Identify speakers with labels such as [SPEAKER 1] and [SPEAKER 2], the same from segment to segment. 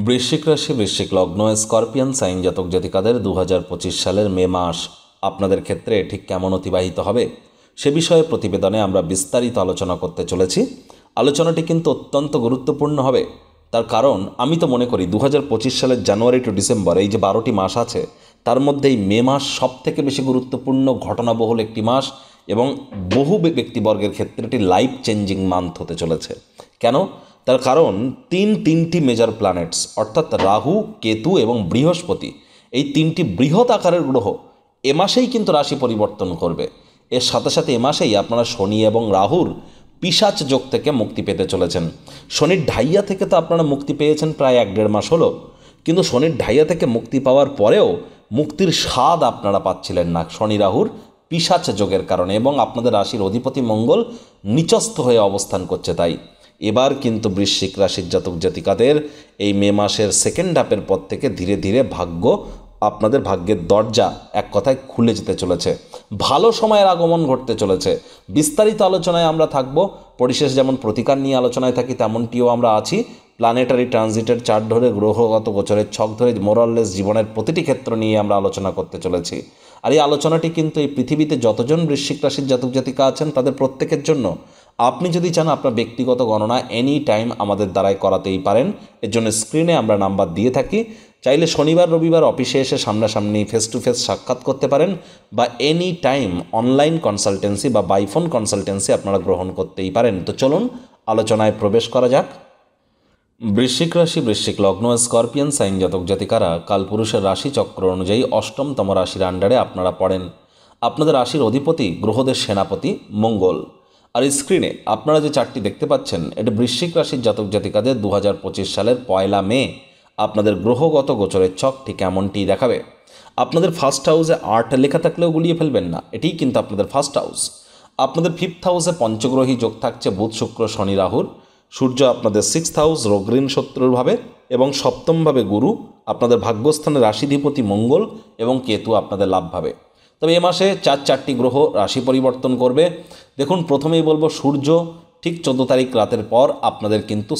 [SPEAKER 1] বৃশ্চিক রাশি, বৃশ্চিক লগ্ন, স্করপিয়ান সাইন জাতক জাতিকাদের 2025 সালের মে মাস আপনাদের ক্ষেত্রে ঠিক কেমন অতিবাহিত হবে সে বিষয়ে প্রতিবেদনে আমরা বিস্তারিত আলোচনা করতে চলেছি। আলোচনাটি কিন্তু অত্যন্ত গুরুত্বপূর্ণ হবে। তার কারণ আমি তো মনে করি 2025 সালের জানুয়ারি টু ডিসেম্বর এই যে 12টি মাস আছে তার মধ্যে এই মে মাস সবথেকে বেশি গুরুত্বপূর্ণ, ঘটনাবহুল একটি মাস এবং বহু ব্যক্তিবর্গের ক্ষেত্রে এটি লাইফ চেঞ্জিং মান্থ হতে চলেছে। কেন? তার কারণ তিনটি মেজর প্ল্যানেটস অর্থাৎ রাহু, কেতু এবং বৃহস্পতি, এই তিনটি বৃহৎ আকারের গ্রহ এ মাসেই কিন্তু রাশি পরিবর্তন করবে। এর সাথে সাথে এ মাসেই আপনারা শনি এবং রাহুর পিশাচ যোগ থেকে মুক্তি পেতে চলেছেন। শনির ঢাইয়া থেকে তো আপনারা মুক্তি পেয়েছেন প্রায় 1-1.5 মাস হলো, কিন্তু শনির ঢাইয়া থেকে মুক্তি পাওয়ার পরেও মুক্তির স্বাদ আপনারা পাচ্ছিলেন না শনি রাহুর পিশাচ যোগের কারণে, এবং আপনাদের রাশির অধিপতি মঙ্গল নিচস্থ হয়ে অবস্থান করছে। তাই এবার কিন্তু বৃশ্চিক রাশির জাতক জাতিকাদের এই মে মাসের সেকেন্ড হাফের পর থেকে ধীরে ধীরে আপনাদের ভাগ্যের দরজা এক কথায় খুলে যেতে চলেছে। ভালো সময়ের আগমন ঘটতে চলেছে। বিস্তারিত আলোচনায় আমরা থাকব। পরিশেষ যেমন প্রতিকার নিয়ে আলোচনায় থাকি তেমনটিও আমরা আছি। প্ল্যানেটারি ট্রানজিটের চার্ট ধরে, গ্রহগত গোচরের ছক ধরে, মোরাললেস জীবনের প্রতিটি ক্ষেত্র নিয়ে আমরা আলোচনা করতে চলেছি। আর এই আলোচনাটি কিন্তু এই পৃথিবীতে যতজন বৃশ্চিক রাশির জাতক জাতিকা আছেন তাদের প্রত্যেকের জন্য। আপনি যদি চান আপনার ব্যক্তিগত গণনা এনি টাইম আমাদের দ্বারাই করাতেই পারেন। এর জন্য স্ক্রিনে আমরা নাম্বার দিয়ে থাকি। চাইলে শনিবার রবিবার অফিসে এসে সামনাসামনি ফেস টু ফেস সাক্ষাৎ করতে পারেন, বা এনি টাইম অনলাইন কনসালটেন্সি বা বাইফোন কনসালটেন্সি আপনারা গ্রহণ করতেই পারেন। তো চলুন আলোচনায় প্রবেশ করা যাক। বৃশ্চিক রাশি, বৃশ্চিক লগ্ন, স্করপিয়ান সাইন জাতক জাতিকারা কালপুরুষের রাশি চক্র অনুযায়ী অষ্টমতম রাশির আন্ডারে আপনারা পড়েন। আপনাদের রাশির অধিপতি গ্রহদের সেনাপতি মঙ্গল। আর স্ক্রিনে আপনারা যে চারটি দেখতে পাচ্ছেন এটা বৃশ্চিক রাশির জাতক জাতিকাদের 2025 সালের 1 মে আপনাদের গ্রহগত গোচরের ছক ঠিক এমনটি দেখাবে। আপনাদের ফার্স্ট হাউসে 8 লেখা থাকলেও গুলিয়ে ফেলবেন না, এটিই কিন্তু আপনাদের ফার্স্ট হাউস। আপনাদের ফিফথ হাউসে পঞ্চগ্রহী যোগ থাকছে বুধ, শুক্র, শনি, রাহুর। সূর্য আপনাদের 6th হাউস রোগঋণ শত্রুরভাবে, এবং সপ্তমভাবে গুরু আপনাদের ভাগ্যস্থানে রাশিধিপতি মঙ্গল, এবং কেতু আপনাদের লাভভাবে। তবে এ মাসে চারটি গ্রহ রাশি পরিবর্তন করবে। দেখুন, প্রথমেই বলবো সূর্য ঠিক 14 তারিখ রাতের পর আপনাদের কিন্তু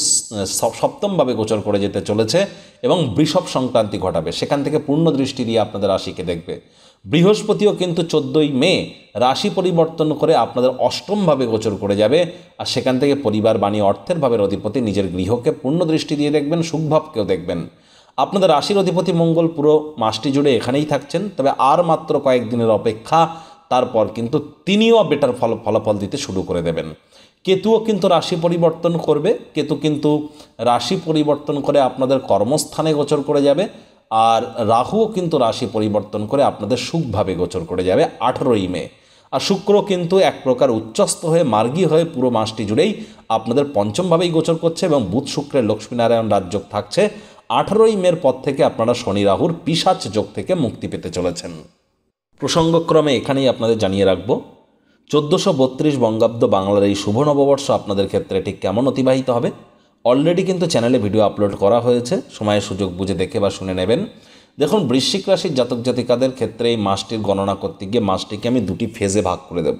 [SPEAKER 1] সপ্তমভাবে গোচর করে যেতে চলেছে এবং বৃষভ সংক্রান্তি ঘটাবে। সেখান থেকে পূর্ণ দৃষ্টি দিয়ে আপনাদের রাশিকে দেখবে। বৃহস্পতিও কিন্তু 14ই মে রাশি পরিবর্তন করে আপনাদের অষ্টমভাবে গোচর করে যাবে, আর সেখান থেকে পরিবার, বাণী, অর্থের ভাবের অধিপতি নিজের গৃহকে পূর্ণ দৃষ্টি দিয়ে দেখবেন, সুখভাবকেও দেখবেন। আপনাদের রাশির অধিপতি মঙ্গল পুরো মাসটি জুড়ে এখানেই থাকছেন, তবে আর মাত্র কয়েকদিনের অপেক্ষা, তারপর কিন্তু তিনিও বেটার ফলাফল দিতে শুরু করে দেবেন। কেতুও কিন্তু রাশি পরিবর্তন করবে। কেতু কিন্তু রাশি পরিবর্তন করে আপনাদের কর্মস্থানে গোচর করে যাবে, আর রাহুও কিন্তু রাশি পরিবর্তন করে আপনাদের সুখভাবে গোচর করে যাবে 18ই মে। আর শুক্র কিন্তু এক প্রকার উচ্চস্থ হয়ে, মার্গী হয়ে পুরো মাসটি জুড়েই আপনাদের পঞ্চমভাবেই গোচর করছে, এবং বুধ শুক্রের লক্ষ্মীনারায়ণ রাজযোগ থাকছে। 18ই মের পর থেকে আপনারা শনি রাহুর পিশাচ যোগ থেকে মুক্তি পেতে চলেছেন। প্রসঙ্গক্রমে এখানেই আপনাদের জানিয়ে রাখব 1432 বঙ্গাব্দ বাংলার এই শুভ নববর্ষ আপনাদের ক্ষেত্রে ঠিক কেমন অতিবাহিত হবে। অলরেডি কিন্তু চ্যানেলে ভিডিও আপলোড করা হয়েছে, সময়ের সুযোগ বুঝে দেখে বা শুনে নেবেন। দেখুন, বৃশ্চিক রাশির জাতক জাতিকাদের ক্ষেত্রে এই মাসটির গণনা করতে গিয়ে মাসটিকে আমি দুটি ফেজে ভাগ করে দেব।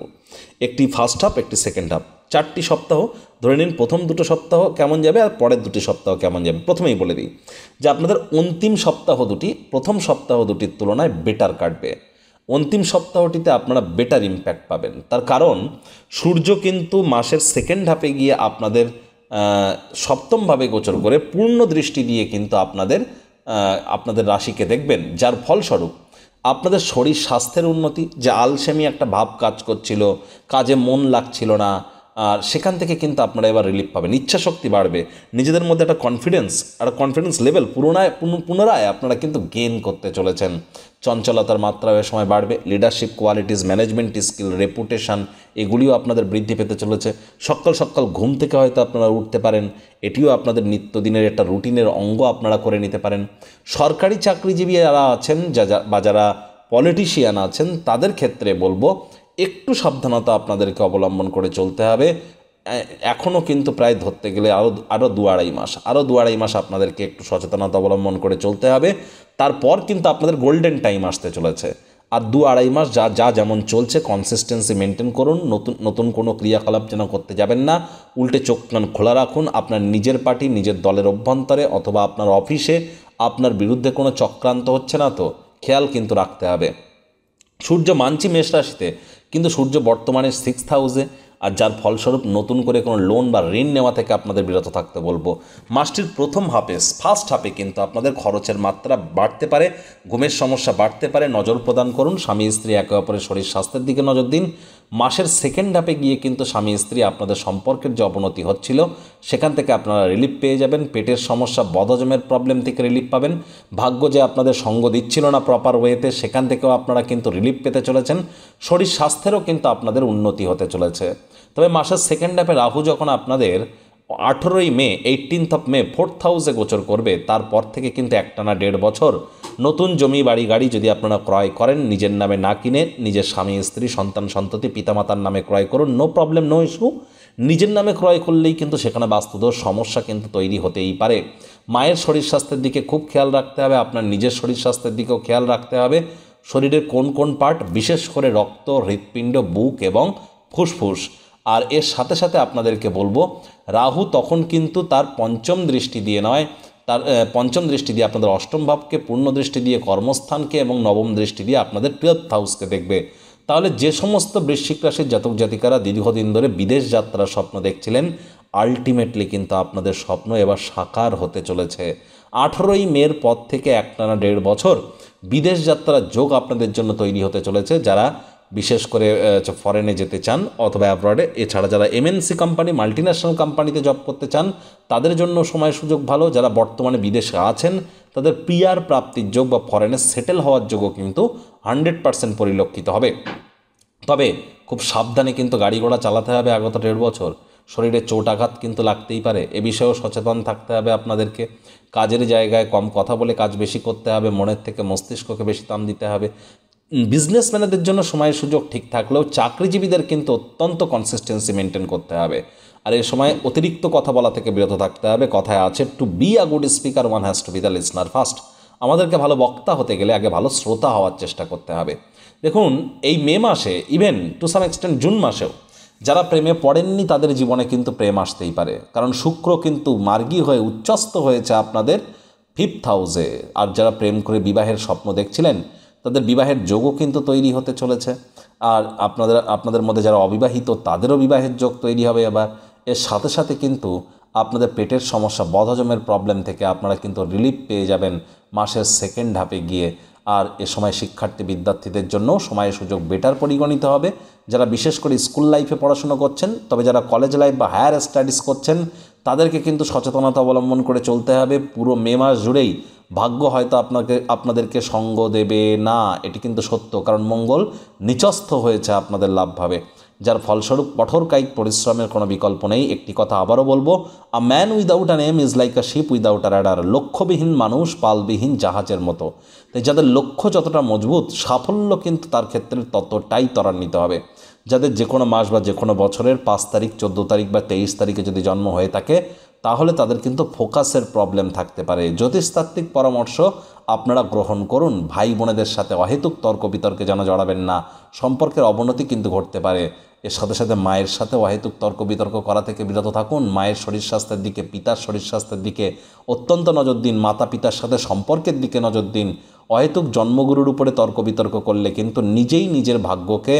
[SPEAKER 1] একটি ফার্স্ট হাফ, একটি সেকেন্ড হাফ। 4টি সপ্তাহ ধরে নিন। প্রথম 2টো সপ্তাহ কেমন যাবে আর পরের 2টি সপ্তাহ কেমন যাবে। প্রথমেই বলে দিই যে আপনাদের অন্তিম সপ্তাহ দুটি প্রথম সপ্তাহ দুটির তুলনায় বেটার কাটবে। অন্তিম সপ্তাহটিতে আপনারা বেটার ইম্প্যাক্ট পাবেন। তার কারণ সূর্য কিন্তু মাসের সেকেন্ড হাফে গিয়ে আপনাদের সপ্তমভাবে গোচর করে পূর্ণ দৃষ্টি দিয়ে কিন্তু আপনাদের রাশিকে দেখবেন, যার ফলস্বরূপ আপনাদের শরীর স্বাস্থ্যের উন্নতি, যে আলসেমি একটা ভাব কাজ করছিল, কাজে মন লাগছিল না, আর সেখান থেকে কিন্তু আপনারা এবার রিলিফ পাবেন। ইচ্ছাশক্তি বাড়বে, নিজেদের মধ্যে একটা কনফিডেন্স লেভেল পুনরায় আপনারা কিন্তু গেইন করতে চলেছেন। চঞ্চলতার মাত্রা এ সময় বাড়বে। Leadership qualities, management skill, reputation এগুলিও আপনাদের বৃদ্ধি পেতে চলেছে। সকাল ঘুম থেকে হয়তো আপনারা উঠতে পারেন, এটিও আপনাদের নিত্যদিনের একটা রুটিনের অঙ্গ আপনারা করে নিতে পারেন। সরকারি চাকরিজীবী যারা আছেন বা যারা পলিটিশিয়ান আছেন তাদের ক্ষেত্রে বলবো একটু সাবধানতা আপনাদেরকে অবলম্বন করে চলতে হবে। এখনও কিন্তু প্রায় ধরতে গেলে আরও 2-2.5 মাস আপনাদেরকে একটু সচেতনতা অবলম্বন করে চলতে হবে। তারপর কিন্তু আপনাদের গোল্ডেন টাইম আসতে চলেছে। আর 2-2.5 মাস যা যা যেমন চলছে কনসিস্টেন্সি মেনটেন করুন। নতুন কোনো ক্রিয়াকলাপ যেন করতে যাবেন না, উল্টে চোখ কান খোলা রাখুন। আপনার নিজের পার্টি, নিজের দলের অভ্যন্তরে অথবা আপনার অফিসে আপনার বিরুদ্ধে কোনো চক্রান্ত হচ্ছে না তো খেয়াল কিন্তু রাখতে হবে। সূর্য মানছি মেষ রাশিতে, কিন্তু সূর্য বর্তমানে 6th হাউসে, আর যার ফলস্বরূপ নতুন করে কোনো লোন বা ঋণ নেওয়া থেকে আপনাদের বিরত থাকতে বলবো। মাসটির প্রথম ফার্স্ট হাফে কিন্তু আপনাদের খরচের মাত্রা বাড়তে পারে, ঘুমের সমস্যা বাড়তে পারে, নজর প্রদান করুন। স্বামী স্ত্রী একে অপরের শরীর স্বাস্থ্যের দিকে নজর দিন। মাসের সেকেন্ড হাফে গিয়ে কিন্তু স্বামী স্ত্রী আপনাদের সম্পর্কের যে অবনতি হচ্ছিল সেখান থেকে আপনারা রিলিফ পেয়ে যাবেন। পেটের সমস্যা, বদহজমের প্রবলেম থেকে রিলিফ পাবেন। ভাগ্য যে আপনাদের সঙ্গ দিচ্ছিল না প্রপার ওয়েতে, সেখান থেকেও আপনারা কিন্তু রিলিফ পেতে চলেছেন। শরীর স্বাস্থ্যেরও কিন্তু আপনাদের উন্নতি হতে চলেছে। তবে মাসের সেকেন্ড হাফে রাহু যখন আপনাদের 18ই মে 18th মে 4th হাউসে গোচর করবে, তারপর থেকে কিন্তু একটানা 1.5 বছর নতুন জমি বাড়ি গাড়ি যদি আপনারা ক্রয় করেন, নিজের নামে না কিনে নিজের স্বামী স্ত্রী সন্তান সন্ততি পিতামাতার নামে ক্রয় করুন, নো প্রবলেম, নো ইস্যু। নিজের নামে ক্রয় করলেই কিন্তু সেখানে বাস্তুদোষ সমস্যা কিন্তু তৈরি হতেই পারে। মায়ের শরীর স্বাস্থ্যের দিকে খুব খেয়াল রাখতে হবে, আপনার নিজের শরীর স্বাস্থ্যের দিকেও খেয়াল রাখতে হবে। শরীরের কোন কোন পার্ট, বিশেষ করে রক্ত, হৃৎপিণ্ড, বুক এবং ফুসফুস। আর এর সাথে সাথে আপনাদেরকে বলবো, রাহু তখন কিন্তু তার পঞ্চম দৃষ্টি দিয়ে নয়, তার পঞ্চম দৃষ্টি দিয়ে আপনাদের অষ্টম ভাবকে, পূর্ণ দৃষ্টি দিয়ে কর্মস্থানকে এবং নবম দৃষ্টি দিয়ে আপনাদের 12th হাউসকে দেখবে। তাহলে যে সমস্ত বৃশ্চিক রাশির জাতক জাতিকারা দীর্ঘদিন ধরে বিদেশ যাত্রার স্বপ্ন দেখছিলেন, আলটিমেটলি কিন্তু আপনাদের স্বপ্ন এবার সাকার হতে চলেছে। 18ই মের পর থেকে একটানা 1.5 বছর বিদেশ যাত্রার যোগ আপনাদের জন্য তৈরি হতে চলেছে। যারা বিশেষ করে ফরেনে যেতে চান অথবা অ্যাব্রডে, এছাড়া যারা এমএনসি কোম্পানি, মাল্টিন্যাশনাল কোম্পানিতে জব করতে চান তাদের জন্য সময় সুযোগ ভালো। যারা বর্তমানে বিদেশে আছেন তাদের পিআর প্রাপ্তির যোগ বা ফরেনে সেটেল হওয়ার যোগও কিন্তু 100% পরিলক্ষিত হবে। তবে খুব সাবধানে কিন্তু গাড়ি ঘোড়া চালাতে হবে আগত 1.5 বছর। শরীরে চোট আঘাত কিন্তু লাগতেই পারে, এ বিষয়েও সচেতন থাকতে হবে আপনাদেরকে। কাজের জায়গায় কম কথা বলে কাজ বেশি করতে হবে, মনের থেকে মস্তিষ্ককে বেশি দাম দিতে হবে। বিজনেসম্যানদের জন্য সময়ের সুযোগ ঠিক থাকলেও চাকরিজীবীদের কিন্তু অত্যন্ত কনসিস্টেন্সি মেনটেন করতে হবে। আর এই সময় অতিরিক্ত কথা বলা থেকে বিরত থাকতে হবে। কথায় আছে, to be a good speaker one has to be the listener first. আমাদেরকে ভালো বক্তা হতে গেলে আগে ভালো শ্রোতা হওয়ার চেষ্টা করতে হবে। দেখুন, এই মে মাসে, even to some extent June মাসেও যারা প্রেমে পড়েননি তাদের জীবনে কিন্তু প্রেম আসতেই পারে, কারণ শুক্র কিন্তু মার্গী হয়ে উচ্চস্থ হয়েছে আপনাদের 5th হাউসে। আর যারা প্রেম করে বিবাহের স্বপ্ন দেখছিলেন তাদের বিবাহের যোগও কিন্তু তৈরি হতে চলেছে। আর আপনাদের মধ্যে যারা অবিবাহিত তাদেরও বিবাহের যোগ তৈরি হবে। আবার এর সাথে সাথে কিন্তু আপনাদের পেটের সমস্যা, বদহজমের প্রবলেম থেকে আপনারা কিন্তু রিলিফ পেয়ে যাবেন মাসের সেকেন্ড হাফে গিয়ে। আর এ সময় শিক্ষার্থী বিদ্যার্থীদের জন্য সময়ের সুযোগ বেটার পরিগণিত হবে। যারা বিশেষ করে স্কুল লাইফে পড়াশুনো করছেন, তবে যারা কলেজ লাইফ বা হায়ার স্টাডিজ করছেন তাদেরকে কিন্তু সচেতনতা অবলম্বন করে চলতে হবে। পুরো মে মাস জুড়েই ভাগ্য হয়তো আপনাদেরকে সঙ্গ দেবে না, এটি কিন্তু সত্য, কারণ মঙ্গল নিচস্থ হয়েছে আপনাদের লাভভাবে, যার ফলস্বরূপ কঠোর কায়িক পরিশ্রমের কোনো বিকল্প নেই। একটি কথা আবারও বলবো, a man without an aim is like a ship without a rudder. লক্ষ্যবিহীন মানুষ পালবিহীন জাহাজের মতো। তাই যাদের লক্ষ্য যতটা মজবুত, সাফল্য কিন্তু তার ক্ষেত্রে ততটাই ত্বরান্বিত হবে। যাদের যে কোনো মাস বা যে কোনো বছরের 5 তারিখ, 14 তারিখ বা 23 তারিখে যদি জন্ম হয়ে থাকে তাহলে তাদের কিন্তু ফোকাসের প্রবলেম থাকতে পারে। জ্যোতিষতাত্ত্বিক পরামর্শ আপনারা গ্রহণ করুন। ভাই বোনেদের সাথে অহেতুক তর্ক বিতর্কে যেন জড়াবেন না, সম্পর্কের অবনতি কিন্তু ঘটতে পারে। এর সাথে সাথে মায়ের সাথে অহেতুক তর্ক বিতর্ক করা থেকে বিরত থাকুন। মায়ের শরীর স্বাস্থ্যের দিকে, পিতার শরীর স্বাস্থ্যের দিকে অত্যন্ত নজর দিন। মাতা পিতার সাথে সম্পর্কের দিকে নজর দিন। অহেতুক জন্মগুরুর উপরে তর্ক বিতর্ক করলে কিন্তু নিজেই নিজের ভাগ্যকে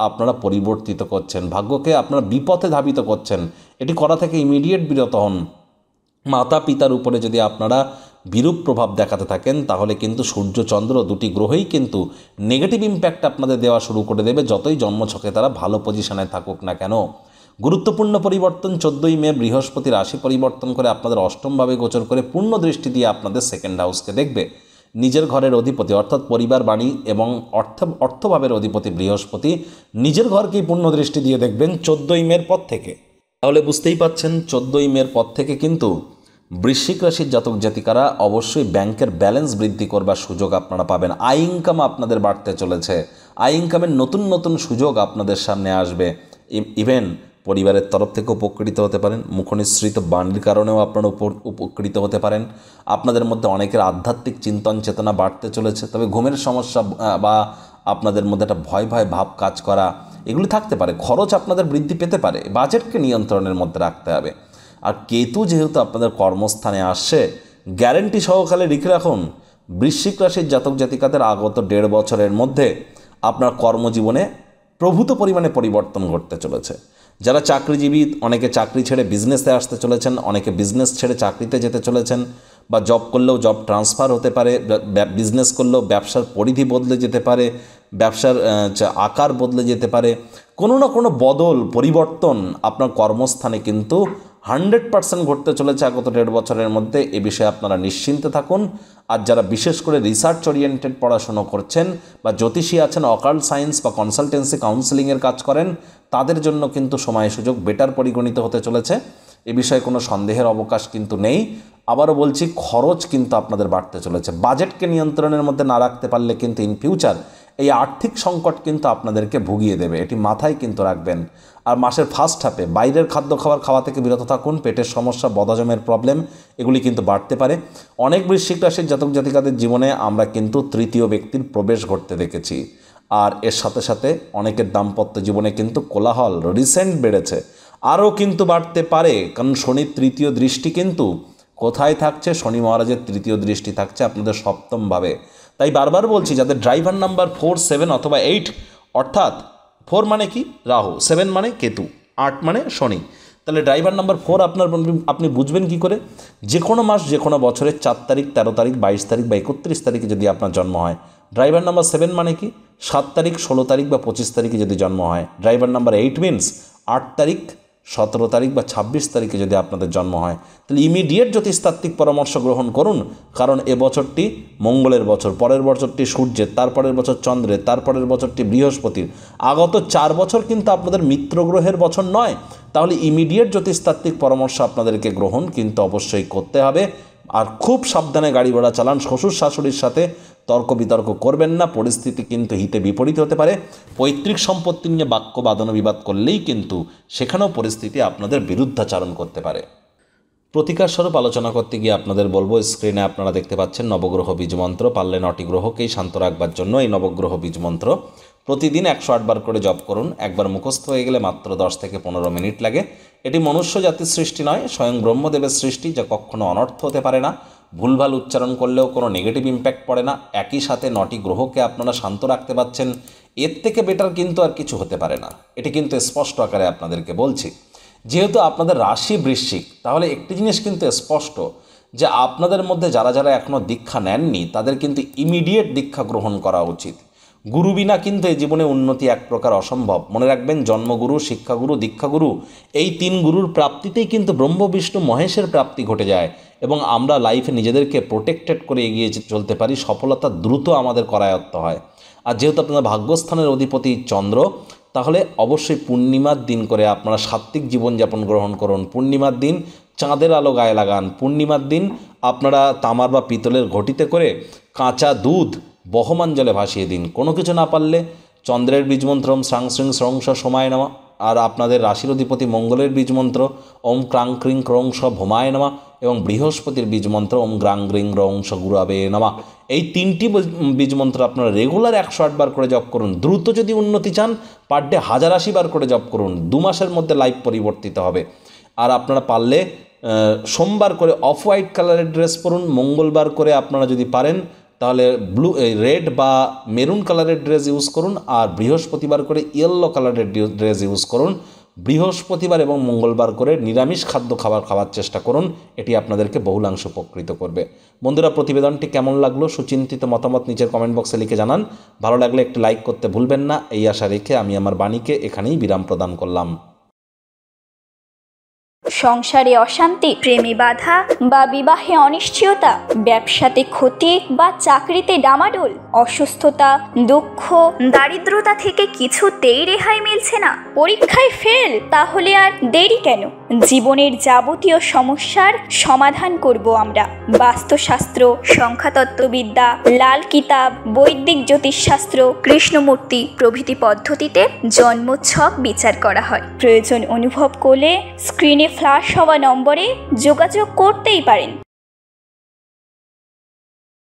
[SPEAKER 1] আপনারা পরিবর্তিত করছেন, ভাগ্যকে আপনারা বিপথে ধাবিত করছেন। এটি করা থেকে ইমিডিয়েট বিরত হন। মাতা পিতার উপরে যদি আপনারা বিরূপ প্রভাব দেখাতে থাকেন তাহলে কিন্তু সূর্য চন্দ্র দুটি গ্রহই কিন্তু নেগেটিভ ইম্প্যাক্ট আপনাদের দেওয়া শুরু করে দেবে, যতই জন্মছকে তারা ভালো পজিশনে থাকুক না কেন। গুরুত্বপূর্ণ পরিবর্তন, 14ই মে বৃহস্পতি রাশি পরিবর্তন করে আপনাদের অষ্টমভাবে গোচর করে পূর্ণ দৃষ্টি দিয়ে আপনাদের সেকেন্ড হাউসকে দেখবে। নিজের ঘরের অধিপতি অর্থাৎ পরিবার, বাণী এবং অর্থভাবের অধিপতি বৃহস্পতি নিজের ঘরকেই পূর্ণ দৃষ্টি দিয়ে দেখবেন 14ই মের পর থেকে। তাহলে বুঝতেই পাচ্ছেন 14ই মের পর থেকে কিন্তু বৃশ্চিক রাশির জাতক জাতিকারা অবশ্যই ব্যাংকের ব্যালেন্স বৃদ্ধি করবার সুযোগ আপনারা পাবেন। আয় ইনকাম আপনাদের বাড়তে চলেছে। আয় ইনকামের নতুন নতুন সুযোগ আপনাদের সামনে আসবে। ইভেন পরিবারের তরফ থেকে উপকৃত হতে পারেন, মুখনিসৃত বাণীর কারণেও আপনারা উপকৃত হতে পারেন। আপনাদের মধ্যে অনেকের আধ্যাত্মিক চিন্তন চেতনা বাড়তে চলেছে, তবে ঘুমের সমস্যা বা আপনাদের মধ্যে একটা ভয় ভয় ভাব কাজ করা এগুলি থাকতে পারে। খরচ আপনাদের বৃদ্ধি পেতে পারে, বাজেটকে নিয়ন্ত্রণের মধ্যে রাখতে হবে। আর কেতু যেহেতু আপনাদের কর্মস্থানে আসছে, গ্যারেন্টি সহকারে লিখে রাখুন বৃশ্চিক রাশির জাতক জাতিকাদের আগত 1.5 বছরের মধ্যে আপনার কর্মজীবনে প্রভূত পরিমাণে পরিবর্তন ঘটতে চলেছে। যারা চাকরিজীবী, অনেকে চাকরি ছেড়ে বিজনেসে আসতে চলেছেন, অনেকে বিজনেস ছেড়ে চাকরিতে যেতে চলেছেন, বা জব করলেও জব ট্রান্সফার হতে পারে, বিজনেস করলেও ব্যবসার পরিধি বদলে যেতে পারে, ব্যবসার আকার বদলে যেতে পারে। কোনো না কোনো বদল পরিবর্তন আপনার কর্মস্থানে কিন্তু 100% ঘটতে চলেছে আগত 1.5 বছরের মধ্যে। এ বিষয়ে আপনারা নিশ্চিন্তে থাকুন। আর যারা বিশেষ করে রিসার্চ ওরিয়েন্টেড পড়াশুনো করছেন বা জ্যোতিষী আছেন, অকাল্ট সায়েন্স বা কনসালটেন্সি কাউন্সেলিংয়ের কাজ করেন, তাদের জন্য কিন্তু সময় সুযোগ বেটার পরিগণিত হতে চলেছে। এ বিষয়ে কোনো সন্দেহের অবকাশ কিন্তু নেই। আবারও বলছি, খরচ কিন্তু আপনাদের বাড়তে চলেছে। বাজেটকে নিয়ন্ত্রণের মধ্যে না রাখতে পারলে কিন্তু ইন ফিউচার এই আর্থিক সংকট কিন্তু আপনাদেরকে ভুগিয়ে দেবে, এটি মাথায় কিন্তু রাখবেন। আর মাসের ফার্স্ট হাফে বাইরের খাদ্য খাওয়া থেকে বিরত থাকুন। পেটের সমস্যা, বদহজমের প্রবলেম এগুলি কিন্তু বাড়তে পারে। অনেক বৃশ্চিক রাশির জাতক জাতিকাদের জীবনে আমরা কিন্তু তৃতীয় ব্যক্তির প্রবেশ ঘটতে দেখেছি। আর এর সাথে সাথে অনেকের দাম্পত্য জীবনে কিন্তু কোলাহল রিসেন্ট বেড়েছে, আরও কিন্তু বাড়তে পারে। কারণ শনির তৃতীয় দৃষ্টি কিন্তু কোথায় থাকছে? শনি মহারাজের তৃতীয় দৃষ্টি থাকছে আপনাদের সপ্তমভাবে। তাই বারবার বলছি, যাদের ড্রাইভার নাম্বার 4, 7 অথবা 8, অর্থাৎ 4 মানে কি রাহু, 7 মানে কেতু, 8 মানে শনি, তাহলে ড্রাইভার নাম্বার 4 আপনি বুঝবেন কি করে? যে কোনো মাস, যে কোনো বছরের 4 তারিখ, 13 তারিখ, 22 তারিখ বা 31 তারিখে যদি আপনার জন্ম হয়, ড্রাইভার নাম্বার 7 মানে কি 7 তারিখ, 16 তারিখ বা 25 তারিখে যদি জন্ম হয়। ড্রাইভার নাম্বার 8 মিনস 8 তারিখ, 17 তারিখ বা 26 তারিখে যদি আপনাদের জন্ম হয়, তাহলে ইমিডিয়েট জ্যোতিষতাত্ত্বিক পরামর্শ গ্রহণ করুন। কারণ এ বছরটি মঙ্গলের বছর, পরের বছরটি সূর্যের, তারপরের বছর চন্দ্রের, তারপরের বছরটি বৃহস্পতির। আগত 4 বছর কিন্তু আপনাদের মিত্র গ্রহের বছর নয়। তাহলে ইমিডিয়েট জ্যোতিষতাত্ত্বিক পরামর্শ আপনাদেরকে গ্রহণ কিন্তু অবশ্যই করতে হবে। আর খুব সাবধানে গাড়ি ঘোড়া চালান। শ্বশুর শাশুড়ির সাথে তর্ক বিতর্ক করবেন না, পরিস্থিতি কিন্তু হিতে বিপরীত হতে পারে। পৈতৃক সম্পত্তি নিয়ে বাক্য বাদন বিবাদ করলেই কিন্তু সেখানেও পরিস্থিতি আপনাদের বিরুদ্ধাচারণ করতে পারে। প্রতিকার স্বরূপ আলোচনা করতে গিয়ে আপনাদের বলবো, স্ক্রিনে আপনারা দেখতে পাচ্ছেন নবগ্রহ বীজমন্ত্র। পারলে 9টি গ্রহকেই শান্ত রাখবার জন্য এই নবগ্রহ বীজমন্ত্র প্রতিদিন 108 বার করে জপ করুন। একবার মুখস্থ হয়ে গেলে মাত্র 10 থেকে 15 মিনিট লাগে। এটি মনুষ্য জাতির সৃষ্টি নয়, স্বয়ং ব্রহ্মদেবের সৃষ্টি, যা কখনো অনর্থ হতে পারে না। ভুলভাল উচ্চারণ করলেও কোনো নেগেটিভ ইম্প্যাক্ট পড়ে না। একই সাথে 9টি গ্রহকে আপনারা শান্ত রাখতে পারছেন, এর থেকে বেটার কিন্তু আর কিছু হতে পারে না। এটি কিন্তু স্পষ্ট আকারে আপনাদেরকে বলছি। যেহেতু আপনাদের রাশি বৃশ্চিক, তাহলে একটি জিনিস কিন্তু স্পষ্ট যে আপনাদের মধ্যে যারা যারা এখনও দীক্ষা নেননি, তাদের কিন্তু ইমিডিয়েট দীক্ষা গ্রহণ করা উচিত। গুরু বিনা কিন্তু এই জীবনে উন্নতি এক প্রকার অসম্ভব। মনে রাখবেন, জন্মগুরু, শিক্ষাগুরু, দীক্ষাগুরু, এই 3 গুরুর প্রাপ্তিতেই কিন্তু ব্রহ্ম বিষ্ণু মহেশের প্রাপ্তি ঘটে যায় এবং আমরা লাইফে নিজেদেরকে প্রোটেক্টেড করে এগিয়ে চলতে পারি। সফলতা দ্রুত আমাদের করায়ত্ত হয়। আর যেহেতু আপনাদের ভাগ্যস্থানের অধিপতি চন্দ্র, তাহলে অবশ্যই পূর্ণিমার দিন করে আপনারা সাত্ত্বিক জীবনযাপন গ্রহণ করুন। পূর্ণিমার দিন চাঁদের আলো গায়ে লাগান। পূর্ণিমার দিন আপনারা তামার বা পিতলের ঘটিতে করে কাঁচা দুধ বহমান জলে ভাসিয়ে দিন। কোনো কিছু না পারলে চন্দ্রের বীজমন্ত্র ওম শ্রাং শ্রিং স্রংস সময় নামা, আর আপনাদের রাশির অধিপতি মঙ্গলের বীজমন্ত্র ওম ক্রাং ক্রিং ক্রংস ভোমায় নামা, এবং বৃহস্পতির বীজমন্ত্র ওম গ্রাং গ্রিং রংস গুরাবে নামা। এই 3টি বীজমন্ত্র আপনারা রেগুলার 108 বার করে জপ করুন। দ্রুত যদি উন্নতি চান, পার ডে 1080 বার করে জপ করুন। 2 মাসের মধ্যে লাইফ পরিবর্তিত হবে। আর আপনারা পারলে সোমবার করে অফ হোয়াইট কালারের ড্রেস পরুন। মঙ্গলবার করে আপনারা যদি পারেন তাহলে রেড বা মেরুন কালারের ড্রেস ইউজ করুন। আর বৃহস্পতিবার করে ইয়েলো কালারের ড্রেস ইউজ করুন। বৃহস্পতিবার এবং মঙ্গলবার করে নিরামিষ খাদ্য খাওয়ার চেষ্টা করুন। এটি আপনাদেরকে বহুলাংশ উপকৃত করবে। বন্ধুরা, প্রতিবেদনটি কেমন লাগলো সুচিন্তিত মতামত নিচের কমেন্ট বক্সে লিখে জানান। ভালো লাগলে একটি লাইক করতে ভুলবেন না। এই আশা রেখে আমি আমার বাণীকে এখানেই বিরাম প্রদান করলাম।
[SPEAKER 2] সংসারে অশান্তি, প্রেমে বাধা বা বিবাহে অনিশ্চয়তা, ব্যবসাতে ক্ষতি বা চাকরিতে ডামাডোল, অসুস্থতা, দুঃখ, দারিদ্রতা থেকে কিছুতেই রেহাই মিলছে না, পরীক্ষায় ফেল, তাহলে আর দেরি কেন? জীবনের যাবতীয় সমস্যার সমাধান করব আমরা। বাস্তুশাস্ত্র, সংখ্যাতত্ত্ববিদ্যা, লাল কিতাব, বৈদিক জ্যোতিষশাস্ত্র, কৃষ্ণমূর্তি প্রভৃতি পদ্ধতিতে জন্মছক বিচার করা হয়। প্রয়োজন অনুভব করলে স্ক্রিনে ফ্ল্যাশ হওয়া নম্বরে যোগাযোগ করতেই পারেন।